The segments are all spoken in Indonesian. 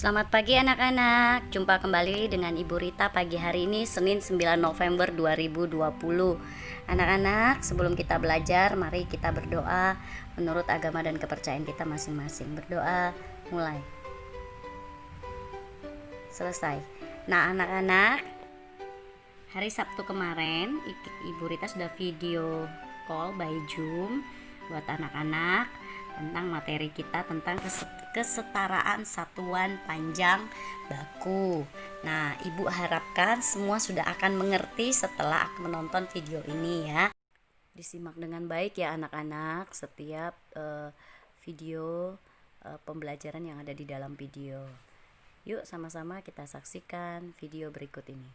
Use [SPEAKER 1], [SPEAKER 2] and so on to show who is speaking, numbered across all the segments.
[SPEAKER 1] Selamat pagi anak-anak. Jumpa kembali dengan Ibu Rita pagi hari ini Senin 9 November 2020. Anak-anak, sebelum kita belajar, mari kita berdoa menurut agama dan kepercayaan kita masing-masing. Berdoa, mulai. Selesai. Nah, anak-anak, hari Sabtu kemarin Ibu Rita sudah video call by Zoom buat anak-anak tentang materi kita tentang kesetaraan satuan panjang baku. Nah, Ibu harapkan semua sudah akan mengerti setelah menonton video ini ya. Disimak dengan baik ya anak-anak setiap video pembelajaran yang ada di dalam video. Yuk sama-sama kita saksikan video berikut ini.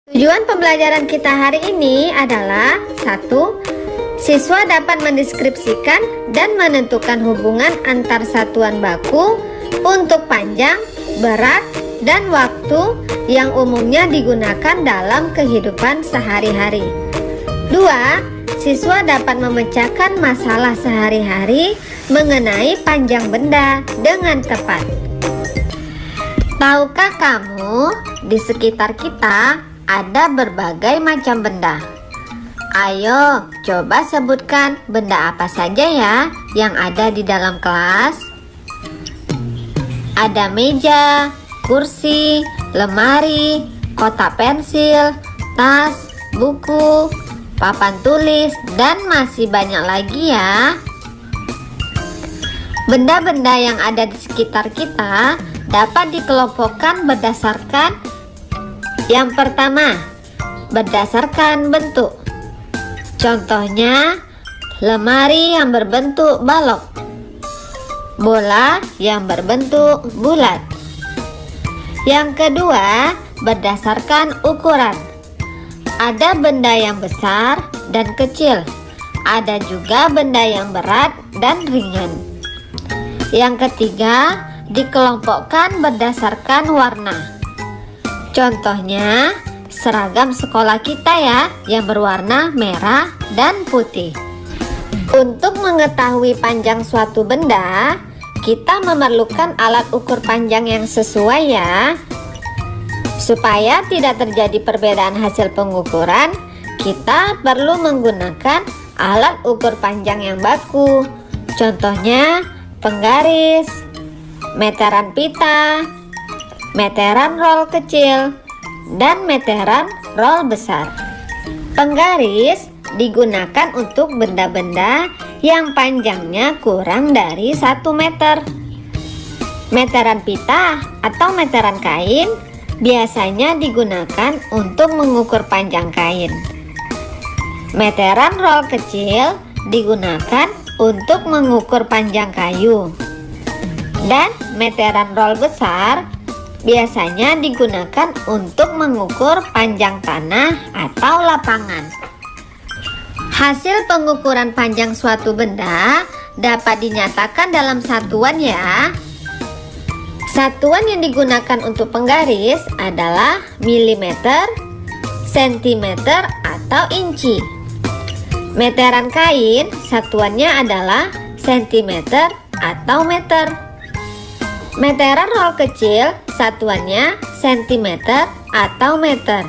[SPEAKER 2] Tujuan pembelajaran kita hari ini adalah 1. Siswa dapat mendeskripsikan dan menentukan hubungan antar satuan baku untuk panjang, berat, dan waktu yang umumnya digunakan dalam kehidupan sehari-hari. 2. Siswa dapat memecahkan masalah sehari-hari mengenai panjang benda dengan tepat. Tahukah kamu, di sekitar kita ada berbagai macam benda? Ayo, coba sebutkan benda apa saja ya yang ada di dalam kelas. Ada meja, kursi, lemari, kotak pensil, tas, buku, papan tulis, dan masih banyak lagi ya. Benda-benda yang ada di sekitar kita dapat dikelompokkan berdasarkan yang pertama, berdasarkan bentuk. Contohnya, lemari yang berbentuk balok, bola yang berbentuk bulat. Yang kedua, berdasarkan ukuran. Ada benda yang besar dan kecil. Ada juga benda yang berat dan ringan. Yang ketiga, dikelompokkan berdasarkan warna. Contohnya, seragam sekolah kita ya yang berwarna merah dan putih. Untuk mengetahui panjang suatu benda, kita memerlukan alat ukur panjang yang sesuai ya. Supaya tidak terjadi perbedaan hasil pengukuran, kita perlu menggunakan alat ukur panjang yang baku. Contohnya penggaris, meteran pita, meteran roll kecil, dan meteran roll besar. Penggaris digunakan untuk benda-benda yang panjangnya kurang dari 1 meter. Meteran pita atau meteran kain biasanya digunakan untuk mengukur panjang kain. Meteran roll kecil digunakan untuk mengukur panjang kayu. Dan meteran roll besar biasanya digunakan untuk mengukur panjang tanah atau lapangan. Hasil pengukuran panjang suatu benda dapat dinyatakan dalam satuan ya. Satuan yang digunakan untuk penggaris adalah milimeter, sentimeter, atau inci. Meteran kain satuannya adalah sentimeter atau meter. Meteran roll kecil satuannya sentimeter atau meter.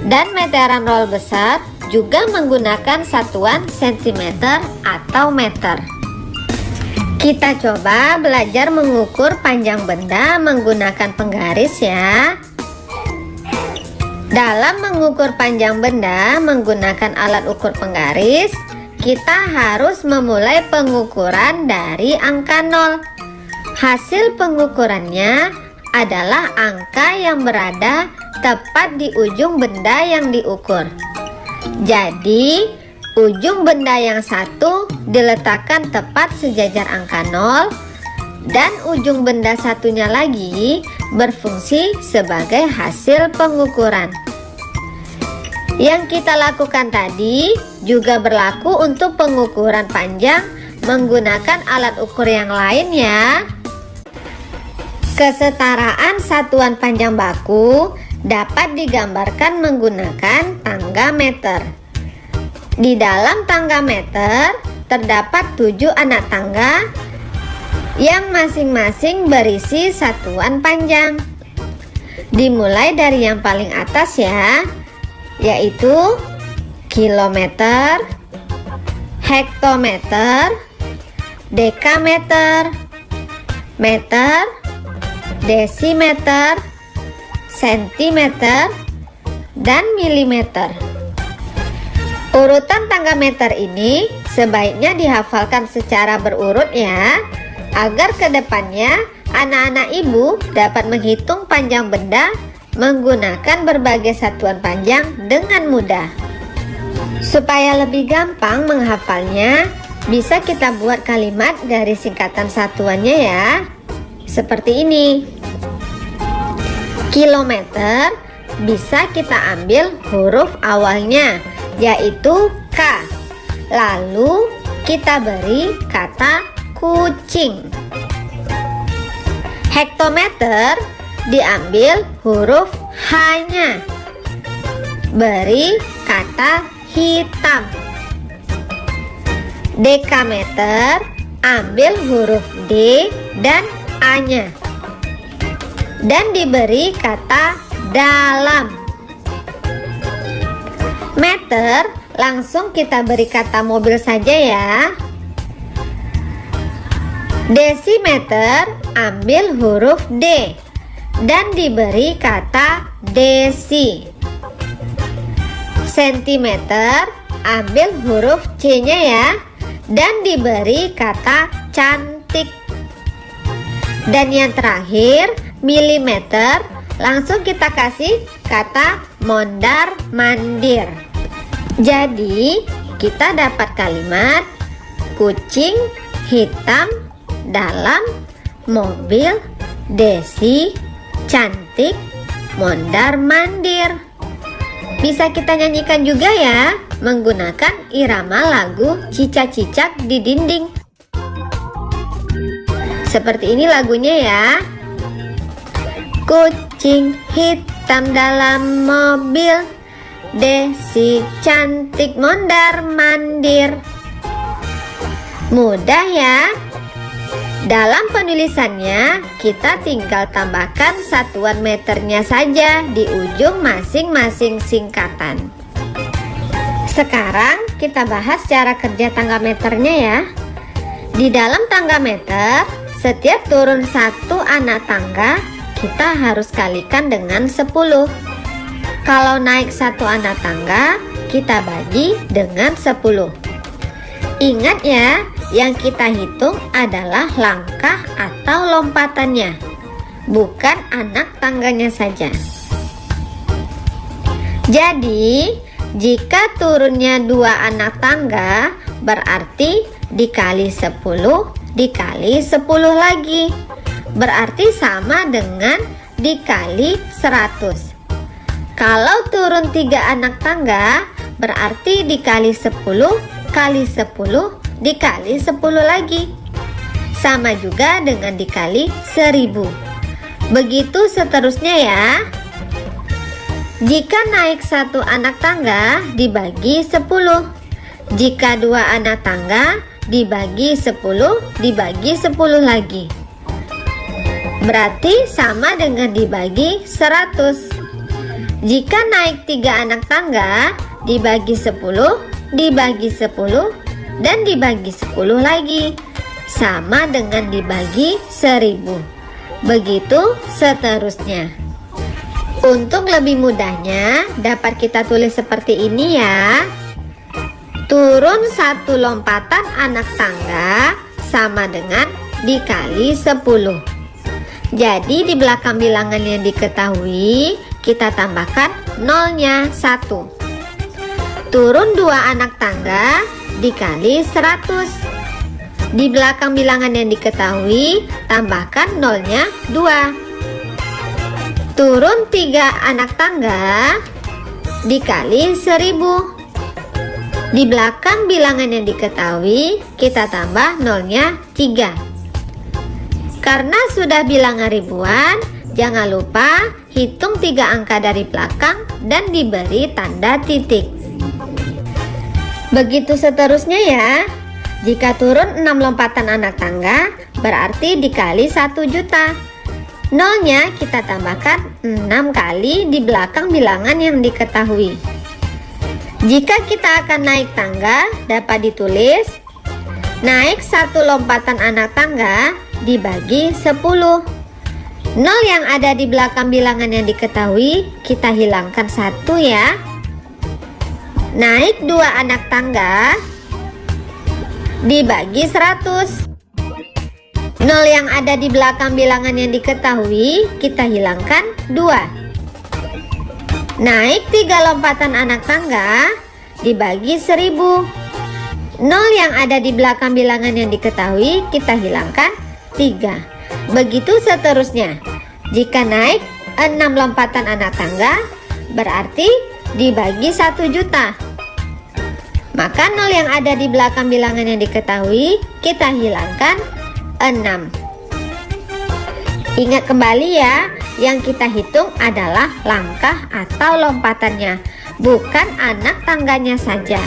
[SPEAKER 2] Dan meteran roll besar juga menggunakan satuan sentimeter atau meter. Kita coba belajar mengukur panjang benda menggunakan penggaris ya. Dalam mengukur panjang benda menggunakan alat ukur penggaris, kita harus memulai pengukuran dari angka 0. Hasil pengukurannya adalah angka yang berada tepat di ujung benda yang diukur. Jadi, ujung benda yang satu diletakkan tepat sejajar angka 0 dan ujung benda satunya lagi berfungsi sebagai hasil pengukuran. Yang kita lakukan tadi juga berlaku untuk pengukuran panjang menggunakan alat ukur yang lain ya. Kesetaraan satuan panjang baku dapat digambarkan menggunakan tangga meter. Di dalam tangga meter terdapat 7 anak tangga yang masing-masing berisi satuan panjang. Dimulai dari yang paling atas ya, yaitu kilometer, hektometer, dekameter, meter, desimeter, sentimeter, dan milimeter. Urutan tangga meter ini sebaiknya dihafalkan secara berurut ya, agar kedepannya anak-anak ibu dapat menghitung panjang benda menggunakan berbagai satuan panjang dengan mudah. Supaya lebih gampang menghafalnya, bisa kita buat kalimat dari singkatan satuannya ya. Seperti ini. Kilometer bisa kita ambil huruf awalnya, yaitu K. Lalu kita beri kata kucing. Hektometer diambil huruf H-nya, beri kata hitam. Dekameter ambil huruf D dan A-nya, dan diberi kata dalam. Meter langsung kita beri kata mobil saja ya. Desimeter ambil huruf D dan diberi kata desi. Sentimeter ambil huruf C-nya ya, dan diberi kata cantik. Dan yang terakhir, milimeter, langsung kita kasih kata mondar mandir. Jadi kita dapat kalimat kucing hitam dalam, mobil, desi, cantik, mondar mandir. Bisa kita nyanyikan juga ya, menggunakan irama lagu Cicak-Cicak di Dinding. Seperti ini lagunya ya. Kucing hitam dalam mobil, desi cantik mondar mandir. Mudah ya. Dalam penulisannya, kita tinggal tambahkan satuan meternya saja di ujung masing-masing singkatan. Sekarang kita bahas cara kerja tangga meternya ya. Di dalam tangga meter, setiap turun satu anak tangga, kita harus kalikan dengan 10. Kalau naik satu anak tangga, kita bagi dengan 10. Ingat ya, yang kita hitung adalah langkah atau lompatannya, bukan anak tangganya saja. Jadi, jika turunnya 2 anak tangga, berarti dikali 10 dikali 10 lagi, berarti sama dengan dikali 100. Kalau turun 3 anak tangga, berarti dikali 10 kali 10 dikali 10 lagi, sama juga dengan dikali 1000. Begitu seterusnya ya. Jika naik satu anak tangga dibagi 10, jika 2 anak tangga dibagi 10 dibagi 10 lagi, berarti sama dengan dibagi 100. Jika naik 3 anak tangga dibagi 10 dibagi 10 dan dibagi 10 lagi, sama dengan dibagi 1000. Begitu seterusnya. Untuk lebih mudahnya, dapat kita tulis seperti ini ya. Turun satu lompatan anak tangga sama dengan dikali 10. Jadi di belakang bilangan yang diketahui, kita tambahkan nolnya 1. Turun 2 anak tangga dikali 100. Di belakang bilangan yang diketahui, tambahkan nolnya 2. Turun 3 anak tangga dikali 1000. Di belakang bilangan yang diketahui, kita tambah nolnya 3. Karena sudah bilangan ribuan, jangan lupa hitung 3 angka dari belakang dan diberi tanda titik. Begitu seterusnya ya. Jika turun 6 lompatan anak tangga, berarti dikali 1 juta. Nolnya kita tambahkan 6 kali di belakang bilangan yang diketahui. Jika kita akan naik tangga, dapat ditulis naik 1 lompatan anak tangga dibagi 10. Nol yang ada di belakang bilangan yang diketahui kita hilangkan 1 ya. Naik 2 anak tangga dibagi 100. Nol yang ada di belakang bilangan yang diketahui kita hilangkan 2. Naik 3 lompatan anak tangga dibagi 1000. Nol yang ada di belakang bilangan yang diketahui kita hilangkan 3. Begitu seterusnya. Jika naik 6 lompatan anak tangga berarti dibagi 1 juta. Maka nol yang ada di belakang bilangan yang diketahui kita hilangkan 6. Ingat kembali ya, yang kita hitung adalah langkah atau lompatannya, bukan anak tangganya saja.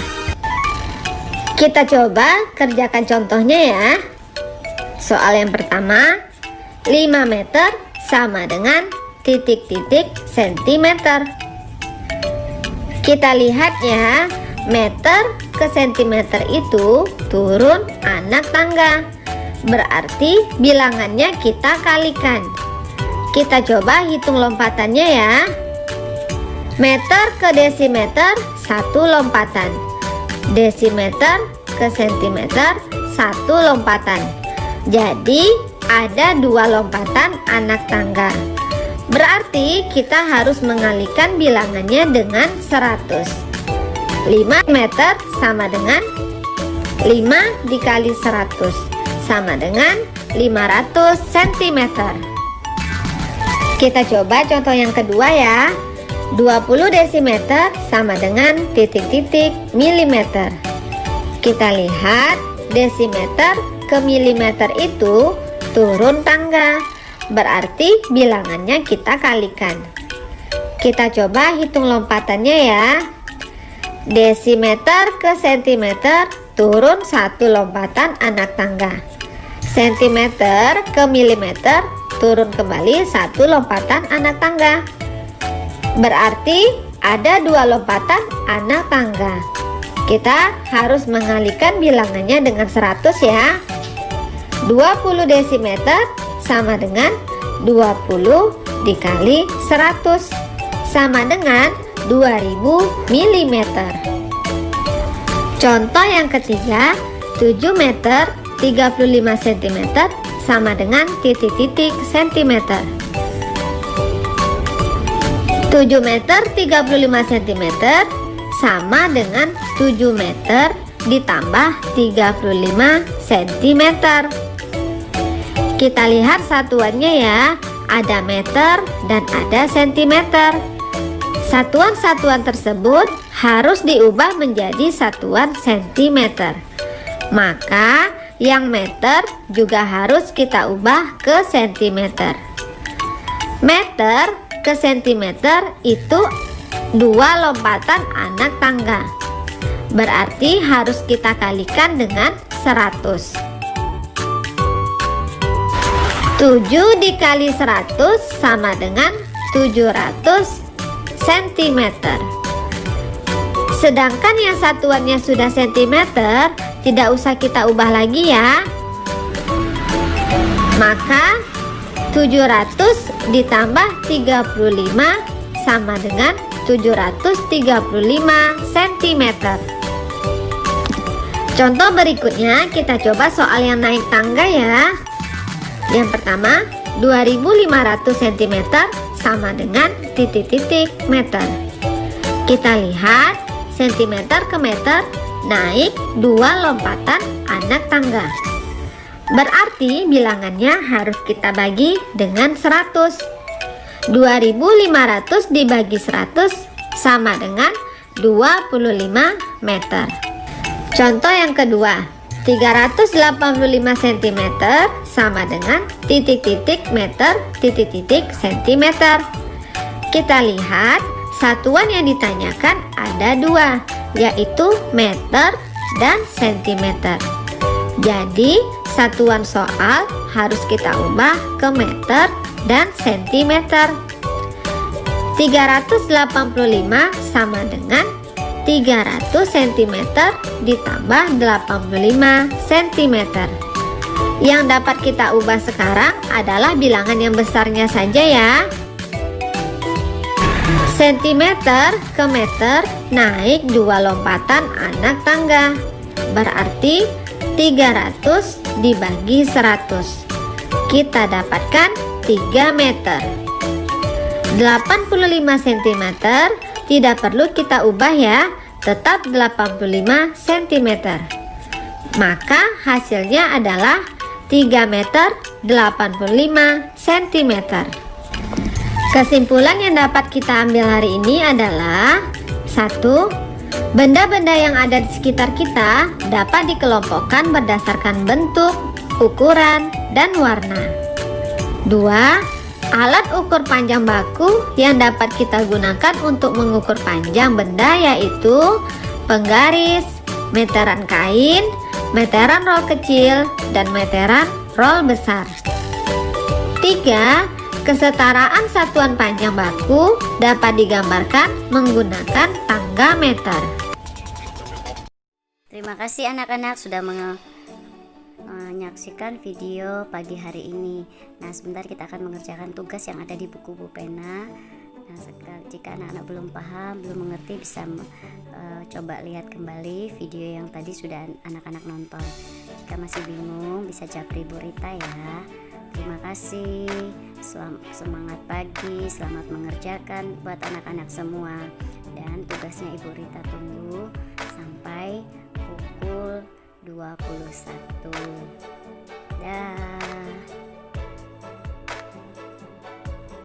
[SPEAKER 2] Kita coba kerjakan contohnya ya. Soal yang pertama, 5 meter sama dengan titik-titik sentimeter. Kita lihat ya, meter ke sentimeter itu turun anak tangga. Berarti bilangannya kita kalikan. Kita coba hitung lompatannya ya. Meter ke desimeter 1 lompatan. Desimeter ke sentimeter 1 lompatan. Jadi ada 2 lompatan anak tangga. Berarti kita harus mengalihkan bilangannya dengan 100. 5 meter sama dengan 5 dikali 100 sama dengan 500 cm. Kita coba contoh yang kedua ya. 20 desimeter sama dengan titik-titik milimeter. Kita lihat desimeter ke milimeter itu turun tangga. Berarti bilangannya kita kalikan. Kita coba hitung lompatannya ya. Desimeter ke sentimeter turun 1 lompatan anak tangga. Sentimeter ke milimeter turun kembali 1 lompatan anak tangga. Berarti ada 2 lompatan anak tangga. Kita harus mengalihkan bilangannya dengan 100 ya. 20 desimeter sama dengan 20 dikali 100 sama dengan 2000 mm. Contoh yang ketiga, 7 meter 35 cm sama dengan titik-titik centimeter. 7 meter 35 cm sama dengan 7 meter ditambah 35 cm. Kita lihat satuannya ya, ada meter dan ada sentimeter. Satuan-satuan tersebut harus diubah menjadi satuan sentimeter. Maka yang meter juga harus kita ubah ke sentimeter. Meter ke sentimeter itu 2 lompatan anak tangga. Berarti harus kita kalikan dengan 100. 7 dikali 100 sama dengan 700 cm. Sedangkan yang satuannya sudah centimeter, tidak usah kita ubah lagi ya. Maka 700 ditambah 35 sama dengan 735 cm. Contoh berikutnya kita coba soal yang naik tangga ya. Yang pertama, 2500 cm sama dengan titik-titik meter. Kita lihat sentimeter ke meter naik 2 lompatan anak tangga. Berarti bilangannya harus kita bagi dengan 100. 2500 dibagi 100 sama dengan 25 meter. Contoh yang kedua, 385 cm sama dengan titik-titik meter titik-titik centimeter. Kita lihat satuan yang ditanyakan ada 2, yaitu meter dan sentimeter. Jadi satuan soal harus kita ubah ke meter dan sentimeter. 385 sama dengan 300 cm ditambah 85 cm. Yang dapat kita ubah sekarang adalah bilangan yang besarnya saja ya. Sentimeter ke meter naik 2 lompatan anak tangga. Berarti 300 dibagi 100. Kita dapatkan 3 meter. 85 cm tidak perlu kita ubah ya, tetap 85 cm. Maka hasilnya adalah 3 meter 85 cm. Kesimpulan yang dapat kita ambil hari ini adalah 1. Benda-benda yang ada di sekitar kita dapat dikelompokkan berdasarkan bentuk, ukuran, dan warna. 2. Alat ukur panjang baku yang dapat kita gunakan untuk mengukur panjang benda yaitu penggaris, meteran kain, meteran roll kecil, dan meteran roll besar. 3. Kesetaraan satuan panjang baku dapat digambarkan menggunakan tangga meter.
[SPEAKER 1] Terima kasih anak-anak sudah menyaksikan video pagi hari ini. Nah, sebentar kita akan mengerjakan tugas yang ada di buku pena. Nah, jika anak-anak belum paham, belum mengerti, bisa coba lihat kembali video yang tadi sudah anak-anak nonton. Jika masih bingung, bisa japri Bu Rita ya. Terima kasih. Semangat pagi, selamat mengerjakan buat anak-anak semua. Dan tugasnya Ibu Rita tunggu sampai pukul 21. Dah.